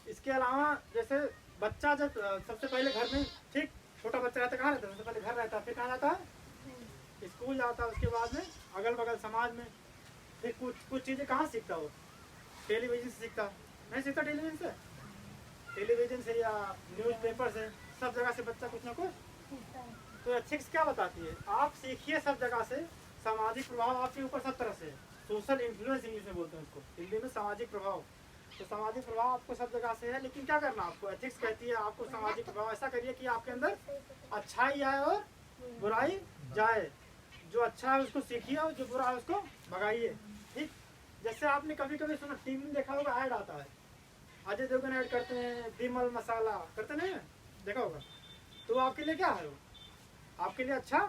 इसके अलावा जैसे बच्चा जब सबसे पहले घर में, ठीक, छोटा बच्चा रहता है, कहाँ रहता है, सबसे पहले घर रहता है, फिर कहाँ जाता है, स्कूल जाता है, उसके बाद में अगल बगल समाज में, फिर कुछ चीज़ें कहाँ सीखता हो, टेलीविजन से सीखता, नहीं सीखता टेलीविजन से या न्यूज़पेपर से, सब जगह से बच्चा कुछ ना कुछ। तो एथिक्स क्या बताती है, आप सीखिए सब जगह से, सामाजिक प्रभाव आपके ऊपर सब तरह से, सोशल इन्फ्लुएंस इंग्लिश में बोलते हैं उसको, हिंदी में सामाजिक प्रभाव। तो सामाजिक प्रभाव आपको सब जगह से है, लेकिन क्या करना आपको, एथिक्स कहती है आपको सामाजिक प्रभाव ऐसा करिए कि आपके अंदर अच्छाई आए और बुराई जाए। जो अच्छा है उसको सीखिए और जो बुरा है उसको भगाइए। ठीक, जैसे आपने कभी कभी सुना, टीवी में देखा होगा, ऐड आता है, अजय देवगन ऐड करते हैं, बिमल मसाला करते नहीं, देखा होगा, तो आपके लिए क्या है, वो आपके लिए अच्छा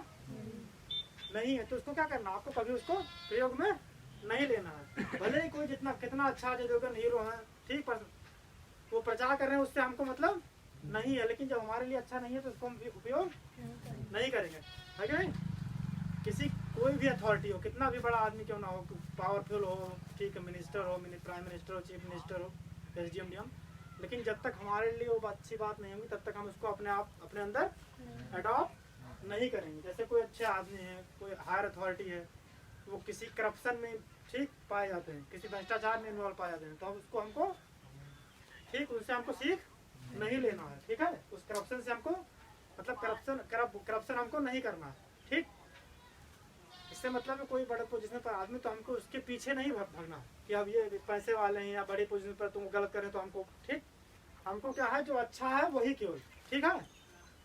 नहीं है, तो उसको क्या करना, आपको कभी उसको प्रयोग में नहीं लेना है। भले ही कोई कितना अच्छा अजय देवगन हीरो है, ठीक, पर वो प्रचार कर रहे हैं उससे हमको मतलब नहीं है, लेकिन जब हमारे लिए अच्छा नहीं है तो उसको हम उपयोग नहीं करेंगे, है कि नहीं। कोई भी अथॉरिटी हो, कितना भी बड़ा आदमी क्यों ना हो, पावरफुल हो, ठीक है, मिनिस्टर हो, प्राइम मिनिस्टर हो, चीफ मिनिस्टर हो, SDM DM, लेकिन जब तक हमारे लिए वो अच्छी बात नहीं होगी तब तक हम उसको अपने अंदर अडॉप्ट नहीं करेंगे। जैसे कोई अच्छे आदमी है, कोई हायर अथॉरिटी है, वो किसी करप्शन में, ठीक, पाए जाते हैं, किसी भ्रष्टाचार में इन्वॉल्व पाए जाते हैं, तो उसको हमको, ठीक, उससे हमको सीख नहीं लेना है। ठीक है, उस करप्शन से हमको मतलब करप्शन हमको नहीं करना है। ठीक, इससे मतलब कोई बड़े पोजीशन पर आदमी तो हमको उसके पीछे नहीं भागना कि अब ये पैसे वाले हैं या बड़े पोजीशन पर तुम गलत करें तो हमको ठीक, हमको क्या है जो अच्छा है वही केवल ठीक है,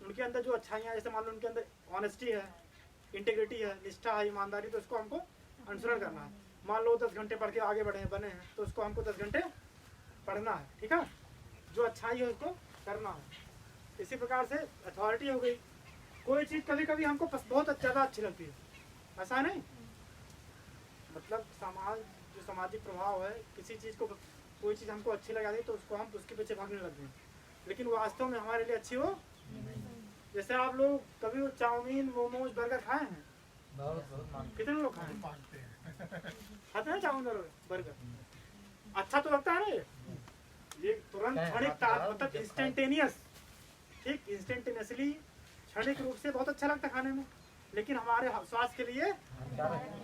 उनके अंदर जो अच्छाइयाँ जैसे मान लो उनके अंदर ऑनेस्टी है, इंटीग्रिटी है, निष्ठा है, ईमानदारी, तो उसको हमको अनुसरण करना है। मान लो 10 घंटे पढ़ के आगे बढ़े हैं बने हैं तो उसको हमको 10 घंटे पढ़ना है ठीक है, जो अच्छाई है उसको करना है। इसी प्रकार से अथॉरिटी हो गई, कोई चीज़ कभी कभी हमको बहुत ज़्यादा अच्छी लगती है, ऐसा नहीं, मतलब समाज जो सामाजिक प्रभाव है किसी चीज़ को कोई चीज़ हमको अच्छी लगा दी तो उसको हम उसके पीछे भागने लगते हैं, लेकिन वास्तव में हमारे लिए अच्छी हो। जैसे आप लोग कभी वो चाउमीन मोमोज बर्गर खाए हैं? कितने लोग खाए हैं? खाते हैं चाउमीन और बर्गर? अच्छा तो लगता है ना ये तुरंत क्षणिक मतलब इंस्टेंटेनियस ठीक, इंस्टेंटेनियसली क्षणिक रूप से बहुत अच्छा लगता है खाने में, लेकिन हमारे स्वास्थ्य के लिए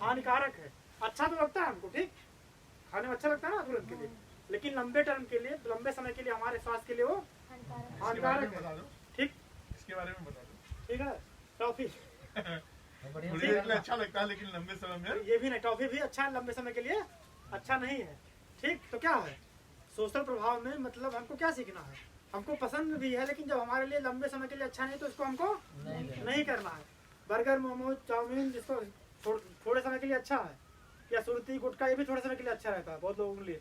हानिकारक है। अच्छा तो लगता है हमको ठीक, खाने में अच्छा लगता है ना तुरंत के लिए, लेकिन लंबे टर्म के लिए लंबे समय के लिए हमारे स्वास्थ्य के लिए वो हानिकारक है ठीक। इसके बारे में बता दो। ठीक है, टॉफी मुझे अच्छा लगता है लेकिन लंबे समय में ये भी नहीं, टॉफी भी अच्छा है लंबे समय के लिए अच्छा नहीं है ठीक। तो क्या है सोशल प्रभाव में मतलब हमको क्या सीखना है, हमको पसंद भी है लेकिन जब हमारे लिए लंबे समय के लिए अच्छा नहीं तो इसको हमको नहीं करना है। बर्गर मोमोज चाउमीन जिसको थोड़े समय के लिए अच्छा है, या सुरती गुटखा ये भी थोड़े समय के लिए अच्छा रहता है बहुत लोगों के लिए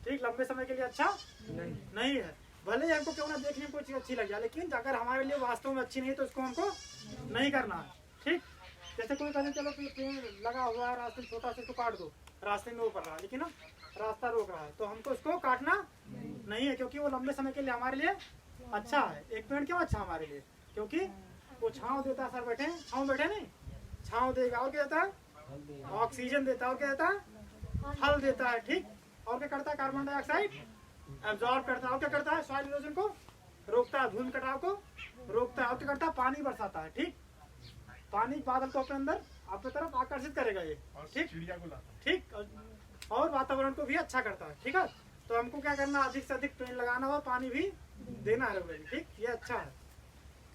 ठीक, लंबे समय के लिए अच्छा नहीं है। भले ही हमको क्यों ना देखने में कोई चीज़ अच्छी लग जाए, लेकिन अगर हमारे लिए वास्तव में अच्छी नहीं है तो इसको हमको नहीं करना है ठीक। जैसे कोई कहते चलो पेड़ लगा हुआ है रास्ते छोटा सा, इसको काट दो, रास्ते में वो पड़ रहा है लेकिन ना रास्ता रोक रहा है तो हमको इसको काटना नहीं है, क्योंकि वो लंबे समय के लिए हमारे लिए अच्छा है। एक पेड़ क्यों अच्छा हमारे लिए, क्योंकि वो छाँव देता है, सर बैठे छाँव बैठे नहीं, छाँव देगा और क्या देता है ऑक्सीजन देता है, और क्या देता है फल देता है ठीक, और क्या करता है कार्बन डाइऑक्साइड एब्जॉर्ब करता है, और क्या करता है सॉइल इरोजन को रोकता है, भूमि कटाव को रोकता है, और क्या करता है पानी बरसाता है ठीक, पानी बादल को अपने अंदर अपने तरफ आकर्षित करेगा ये ठीक, चिड़िया को लाता ठीक, और वातावरण को भी अच्छा करता है ठीक है। तो हमको क्या करना, अधिक से अधिक पेड़ लगाना और पानी भी देना है ठीक, ये अच्छा है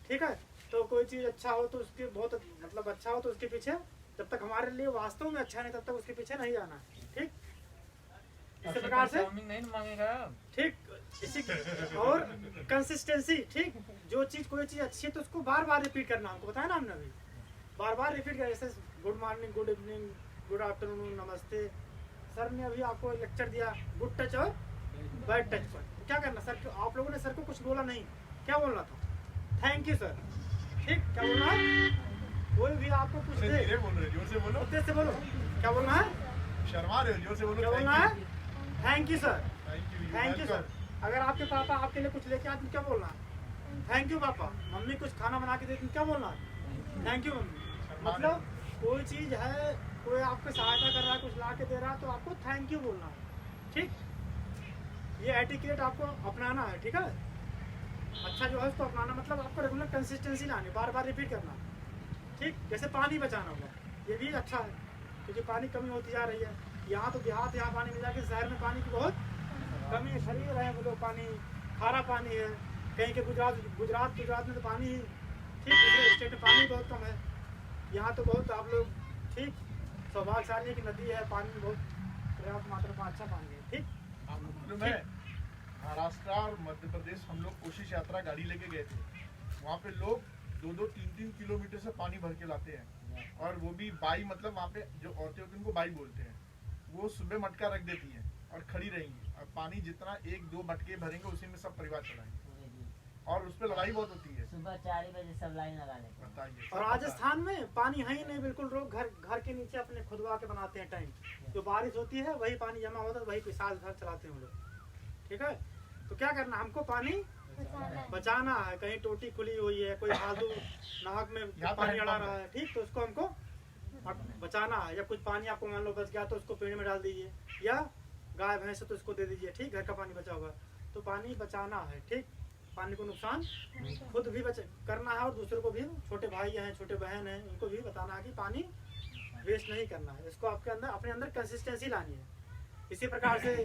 ठीक है। तो कोई चीज़ अच्छा हो तो उसके बहुत मतलब अच्छा हो तो उसके पीछे जब तक हमारे लिए वास्तव में अच्छा नहीं तब तक उसके पीछे नहीं जाना ठीक, इसी प्रकार से नहीं मांगेगा ठीक। इसी और कंसिस्टेंसी ठीक, जो चीज़ कोई चीज़ अच्छी है तो उसको बार बार रिपीट करना, हमको बताया ना हमने अभी, बार बार रिपीट कर, जैसे good morning good evening good afternoon नमस्ते, सर ने अभी आपको लेक्चर दिया गुड टच और बैड टच पर, तो क्या करना सर, आप लोगों ने सर को कुछ बोला नहीं, क्या बोलना था थैंक यू सर ठीक, क्या बोलना है, कोई भी आपको कुछ दे बोल रहे जोर से बोलो, उद्देश्य से बोलो, क्या बोलना है, शर्मा रहे हो जोर से बोलो, क्या बोलना है thank you sir, thank you sir. अगर आपके पापा आपके लिए कुछ लेके आते क्या बोलना है थैंक यू पापा, मम्मी कुछ खाना बना के देती क्या बोलना है थैंक यू मम्मी। मतलब कोई चीज़ है कोई आपको सहायता कर रहा है कुछ ला के दे रहा है तो आपको थैंक यू बोलना है ठीक, ये एटिकेट आपको अपनाना है ठीक है। अच्छा जो है उसको अपनाना मतलब आपको रेगुलर कंसिस्टेंसी लानी, बार बार रिपीट करना ठीक। जैसे पानी बचाना होगा ये भी अच्छा है क्योंकि पानी कमी होती जा रही है, यहाँ तो देहात यहाँ पानी मिला के शहर में पानी की बहुत कमी है, खरीद रहे हैं वो लोग पानी, खारा पानी है, कहीं के गुजरात में तो पानी ही ठीक, दूसरे स्टेट में पानी बहुत कम है, यहाँ तो बहुत आप लोग ठीक सौभाग्यशाली की नदी है, पानी बहुत पर्याप्त मात्रा में अच्छा पानी है ठीक। महाराष्ट्र और मध्य प्रदेश हम लोग कोशिश यात्रा गाड़ी लेके गए थे, वहाँ पे लोग 2-3 किलोमीटर से पानी भर के लाते हैं, और वो भी बाई मतलब वहाँ पे जो औरतें होती हैं उनको बाई बोलते हैं, वो सुबह मटका रख देती हैं और खड़ी रहेंगी और पानी जितना 1-2 मटके भरेंगे उसी में सब परिवार चलाएंगे, और उस पर लड़ाई बहुत होती है, सुबह 4 बजे सब लाइन लगा लेते हैं। बताइए। और राजस्थान में पानी है ही नहीं बिल्कुल, लोग घर के नीचे अपने खुदवा के बनाते हैं टैंक, जो बारिश होती है वही पानी जमा होता है वही साल भर चलाते हैं हम लोग ठीक है। तो क्या करना हमको पानी बचाना है, कहीं टोटी खुली हुई है कोई फालतू नाक में पानी अड़ा रहा है ठीक, तो उसको हमको बचाना है, या कुछ पानी आपको मान लो बच गया तो उसको पेड़ में डाल दीजिए, या गाय भैंस है तो उसको दे दीजिए ठीक, घर का पानी बचा हुआ तो पानी बचाना है ठीक। पानी को नुकसान खुद भी करना है और दूसरों को भी, छोटे भाई हैं छोटे बहन हैं उनको भी बताना है कि पानी वेस्ट नहीं करना है, इसको आपके अंदर अपने अंदर कंसिस्टेंसी लानी है। इसी प्रकार से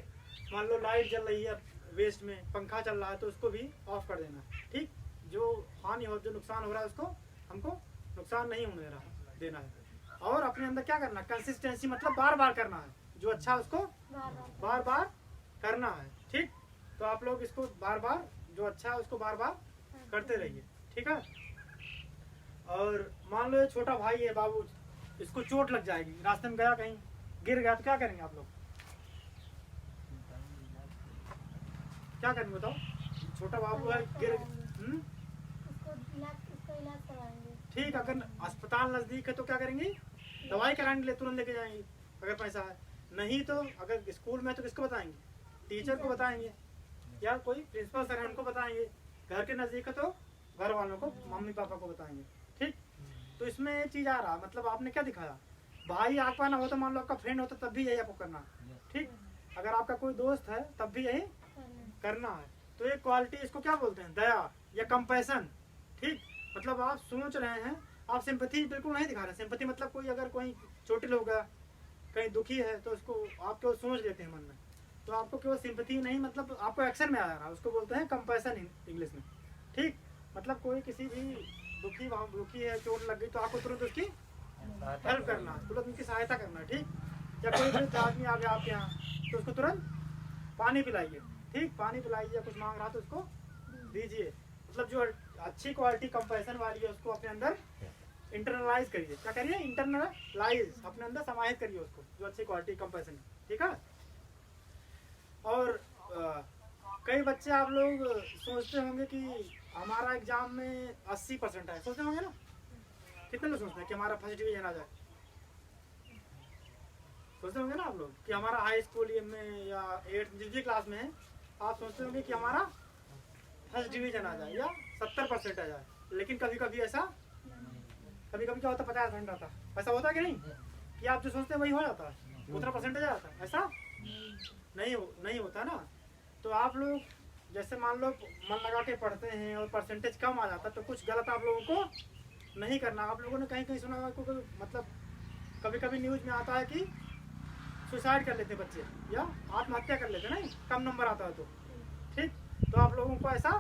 मान लो लाइट जल रही है वेस्ट में, पंखा चल रहा है तो उसको भी ऑफ कर देना ठीक, जो हानि हो जो नुकसान हो रहा है उसको हमको नुकसान नहीं होने देना है और अपने अंदर क्या करना, कंसिस्टेंसी मतलब बार बार करना है, जो अच्छा है उसको बार बार करना है। ठीक, तो आप लोग इसको बार बार, जो अच्छा है उसको बार बार करते रहिए, ठीक है। और मान लो ये छोटा भाई है बाबू, इसको चोट लग जाएगी, रास्ते में गया कहीं गिर गया, तो क्या करेंगे आप लोग, क्या करेंगे बताओ। छोटा बाबू है, गिर, ठीक, अगर अस्पताल नजदीक है तो क्या करेंगे, दवाई कराने के लिए तुरंत लेके जाएंगे अगर पैसा है। नहीं तो अगर स्कूल में है तो किसको बताएंगे, टीचर को बताएंगे, या कोई प्रिंसिपल सर है उनको बताएंगे। घर के नजदीक है तो घर वालों को, मम्मी पापा को बताएंगे। ठीक, तो इसमें ये चीज आ रहा, मतलब आपने क्या दिखाया, भाई आपका ना हो तो मान लो आपका फ्रेंड होता तब भी यही आपको करना है। ठीक, अगर आपका कोई दोस्त है तब भी यही करना है। तो ये क्वालिटी, इसको क्या बोलते हैं, दया या कंपैशन। ठीक, मतलब आप सोच रहे हैं, आप सिंपैथी बिल्कुल नहीं दिखा रहे। सिंपैथी मतलब कोई अगर कोई चोटिल होगा, कहीं दुखी है, तो उसको आप केवल सोच लेते हैं मन में, तो आपको केवल सिंपैथी नहीं, मतलब आपको एक्शन में आ रहा है, उसको बोलते हैं कंपैशन इंग्लिश में। ठीक, मतलब कोई किसी भी दुखी है, चोट लग गई, तो आपको तुरंत उसकी हेल्प करना, तुरंत उनकी सहायता करना। ठीक, या कोई वृद्ध आदमी आ गया आपके यहाँ, तो उसको तुरंत पानी पिलाइए। ठीक, पानी पिलाइए, या कुछ मांग रहा तो उसको दीजिए। मतलब जो अच्छी क्वालिटी कंपैशन वाली है उसको अपने अंदर इंटरनलाइज करिए। क्या करिए, इंटरनलाइज, अपने अंदर समाहित करिए उसको, जो अच्छी क्वालिटी कंपैशन। ठीक है। और कई बच्चे आप लोग सोचते होंगे कि हमारा एग्जाम में 80% है, सोचते होंगे ना, कितने लोग सोचते हैं कि हमारा फर्स्ट डिवीजन आ जाए, सोचते होंगे ना आप लोग कि हमारा हाई स्कूल में या 8th जिस भी क्लास में है, आप सोचते होंगे कि हमारा फर्स्ट डिवीजन आ जाए या 70% आ जाए। लेकिन कभी कभी ऐसा, कभी कभी क्या होता है, 50% आता है। ऐसा होता है कि नहीं, कि आप जो सोचते हैं वही हो जाता है, उतना परसेंटेज आ जाता है, ऐसा नहीं होता ना। तो आप लोग जैसे मान लो मन लगा के पढ़ते हैं और परसेंटेज कम आ जाता है, तो कुछ गलत आप लोगों को नहीं करना। आप लोगों ने कहीं कहीं सुना होगा, मतलब कभी कभी न्यूज में आता है कि सुसाइड कर लेते बच्चे या आत्महत्या कर लेते, नहीं कम नंबर आता है तो। ठीक, तो आप लोगों को ऐसा,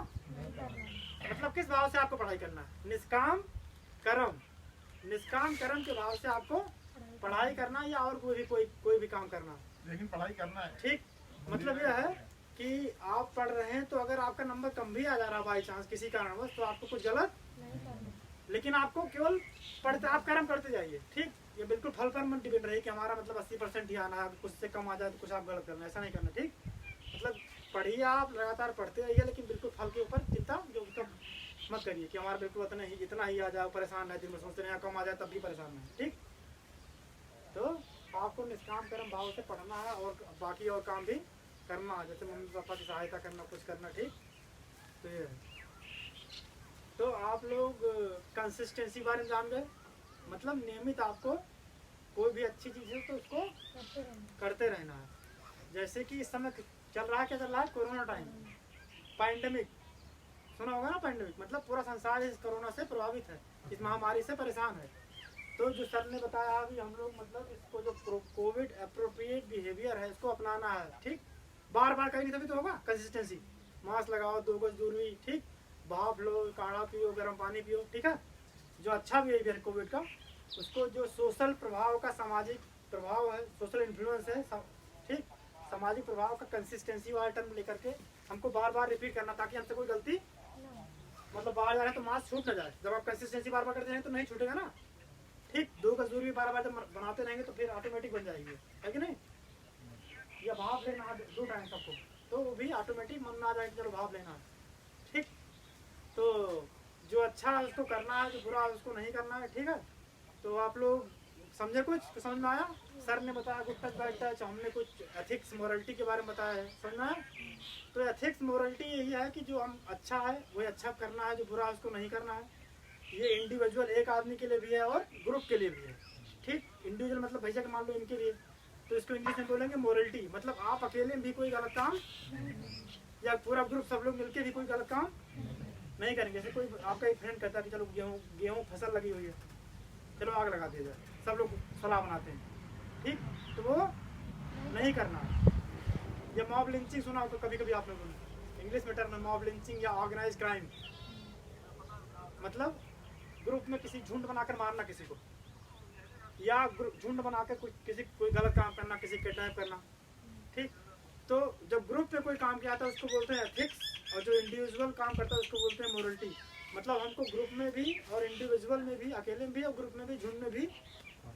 मतलब किस भाव से आपको पढ़ाई करना है, निष्काम कर्म के भाव से आपको पढ़ाई करना, या और कोई भी काम करना, लेकिन पढ़ाई करना है। ठीक, मतलब यह है कि आप पढ़ रहे हैं, तो अगर आपका नंबर कम भी आ जा रहा है बाई चांस किसी कारणवश, तो आपको कुछ गलत, लेकिन आपको केवल पढ़ते, आप कर्म करते जाइए। ठीक, ये बिल्कुल फल पर मत डिपेंड रहे कि हमारा मतलब 80% ही आना है, कुछ से कम आ जाए तो कुछ आप गलत करना, ऐसा नहीं करना। ठीक, मतलब पढ़िए, आप लगातार पढ़ते रहिए, लेकिन बिल्कुल फल के ऊपर चिंता जो मत करिए कि हमारा बिल्कुल इतना ही आ जाए, परेशान है, दिन में सोचते रहे कम आ जाए तब भी परेशान नहीं। ठीक, तो आपको निष्काम कर्म भाव से पढ़ना है और बाकी और काम भी करना है, जैसे मम्मी पापा की सहायता करना, कुछ करना। ठीक, तो ये तो आप लोग कंसिस्टेंसी बारे में जान गए, मतलब नियमित आपको कोई भी अच्छी चीज़ है तो उसको करते रहना है। जैसे कि इस समय चल रहा है, क्या चल रहा है, कोरोना टाइम, पैंडेमिक, सुना होगा ना पैंडेमिक, मतलब पूरा संसार इस कोरोना से प्रभावित है, इस महामारी से परेशान है। तो जो सर ने बताया अभी, हम लोग मतलब इसको जो कोविड अप्रोप्रिएट बिहेवियर है इसको अपनाना है। ठीक, बार बार करेंगे तभी तो होगा कंसिस्टेंसी। मास्क लगाओ, 2 गज दूरी, ठीक, भाप लो, काढ़ा पियो, गर्म पानी पियो। ठीक है, जो अच्छा बिहेवियर कोविड का, उसको जो सोशल प्रभाव का, सामाजिक प्रभाव है, सोशल इन्फ्लुएंस है, ठीक, सामाजिक प्रभाव का कंसिस्टेंसी वाला टर्म लेकर के हमको बार बार रिपीट करना, ताकि हमसे कोई गलती, मतलब बाहर जा रहे हैं तो मास्क छूट ना जाए। जब आप कंसिस्टेंसी बार बार करते रहेंगे तो नहीं छूटेगा ना। ठीक, 2 गज दूरी बार बार जब बनाते रहेंगे तो फिर ऑटोमेटिक बन जाएगी, है कि नहीं। या भाप लेना 2 टाइम सबको, तो वो भी ऑटोमेटिक मन में आ जाएगा, चलो भाप लेना। ठीक, तो जो अच्छा है उसको करना है, जो बुरा है उसको नहीं करना है। ठीक है, तो आप लोग समझे, कुछ समझ में आया। सर ने बताया गुड टच बैड टच, हमने कुछ एथिक्स मोरलिटी के बारे में बताया है, समझ में आया। तो एथिक्स मोरलिटी यही है कि जो हम अच्छा है वही अच्छा करना है, जो बुरा है उसको नहीं करना है। ये इंडिविजुअल एक आदमी के लिए भी है और ग्रुप के लिए भी है। ठीक, इंडिविजुअल मतलब भैया के मान लो इनके लिए, तो इसको इंग्लिश में बोलेंगे मोरलिटी, मतलब आप अकेले भी कोई गलत काम, या पूरा ग्रुप सब लोग मिलके भी कोई गलत काम नहीं करेंगे। जैसे कोई आपका एक फ्रेंड कहता है कि चलो गेहूँ फसल लगी हुई है, चलो आग लगा दिया जाए, सब लोग सलाह बनाते हैं। ठीक, तो वो नहीं करना है। या मॉब लिंचिंग सुना हो तो कभी कभी आप लोगों ने, इंग्लिश में टर्म है मॉब लिंचिंग या ऑर्गेनाइज क्राइम, मतलब ग्रुप में किसी झुंड बनाकर मारना किसी को। या झुंड बना के कोई गलत काम करना, किसी किडनैप करना, ठीक। तो जब ग्रुप पे कोई काम किया था उसको बोलते हैं एथिक्स, और जो इंडिविजुअल काम करता है उसको बोलते हैं मोरलिटी। मतलब हमको ग्रुप में भी और इंडिविजुअल में भी, अकेले में भी और ग्रुप में भी, झुंड में भी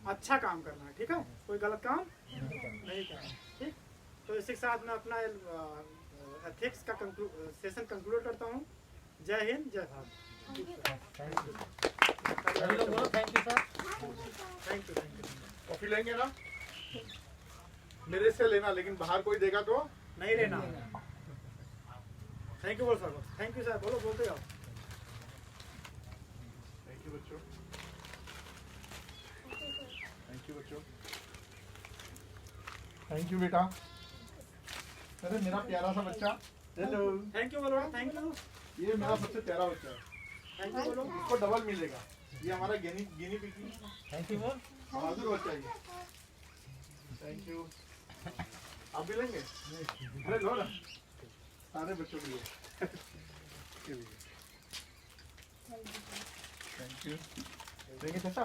अच्छा काम करना है, ठीक है, कोई गलत काम नहीं करना, ठीक। तो इसी के साथ मैं अपना एथिक्स का सेशन कंक्लूड करता हूँ। जय हिंद, जय भारत। सभी लोग बोलो thank you sir. Thank you, thank you. Coffee लेंगे ना? मेरे से लेना, लेकिन बाहर कोई देगा तो नहीं लेना। थैंक यू बोल सर, थैंक यू सर, बोलो, बोलते जाओ। थैंक यू बच्चों, थैंक यू बच्चों, थैंक यू बेटा। अरे मेरा प्यारा सा बच्चा, हेलो। थैंक यू बोलो, थैंक यू। ये मेरा सबसे प्यारा बच्चा है, थैंक यू बोलो। इसको डबल मिलेगा। ये हमारा गिनी पिगी थैंक यू बोल। बहादुर बच्चा है। Thank you. आप भी लेंगे? अरे लो ना, सारे बच्चों के लिए। Thank you. लेंगे चाचा?